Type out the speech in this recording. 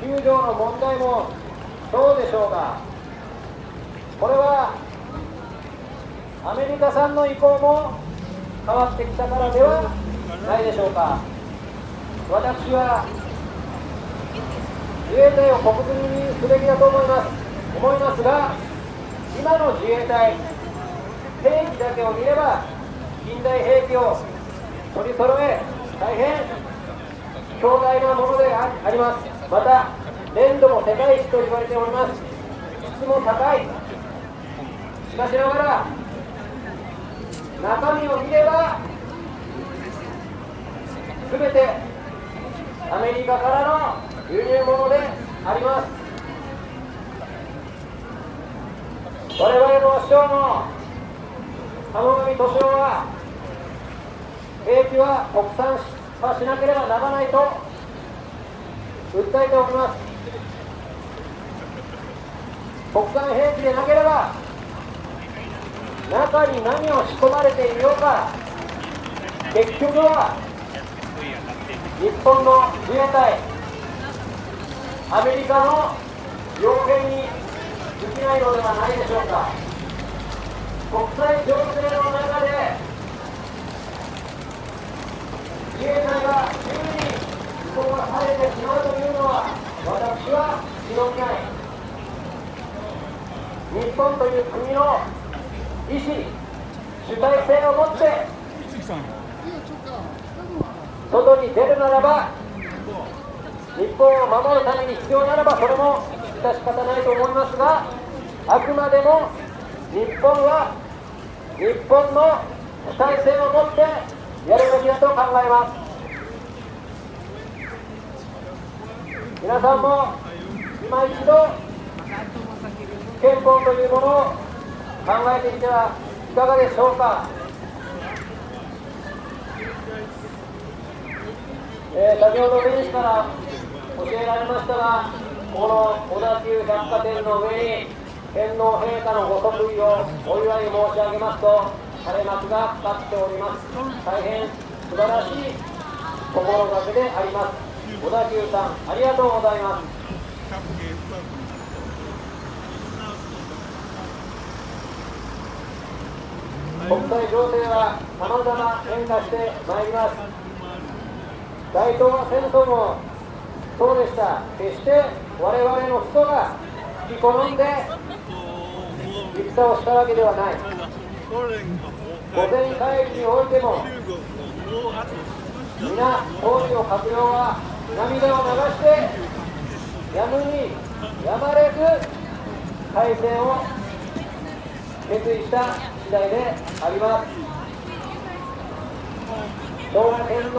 救助の問題もそうでしょうが、これはアメリカ産の意向も変わってきたからではないでしょうか。私は自衛隊を国民にすべきだと思いますが、今の自衛隊、兵器だけを見れば近代兵器を取り揃え、大変強大なものであります。また練度も世界一と言われております。質も高い。しかしながら中身を見れば全てアメリカからの輸入物であります。我々の市長の浜上俊夫は、兵器は国産化しなければならないと訴えております。国産兵器でなければ中に何を仕込まれていようか、結局は日本の自衛隊、アメリカの傭兵にできないのではないでしょうか。国際情勢の中で自衛隊が急に移行がされてしまうというのは、私は認めない。日本という国の意志、主体性を持って外に出るならば、日本を守るために必要ならばそれも致し方ないと思いますが、あくまでも日本は日本の主体性を持ってやるべきだと考えます。皆さんも今一度憲法というものを考えてみてはいかがでしょうか。先ほど弁士から教えられましたが、この小田急百貨店の上に天皇陛下のご即位をお祝い申し上げますと垂れ幕がかかっております。大変素晴らしい心がけであります。小田急さん、ありがとうございます。国際情勢はさまざま変化してまいります。大東亜戦争もそうでした。決して我々の人が引き好んで戦をしたわけではない。御前会議においても皆当時の閣僚は涙を流してやむにやまれず開戦を決意した次第であります。昭和天皇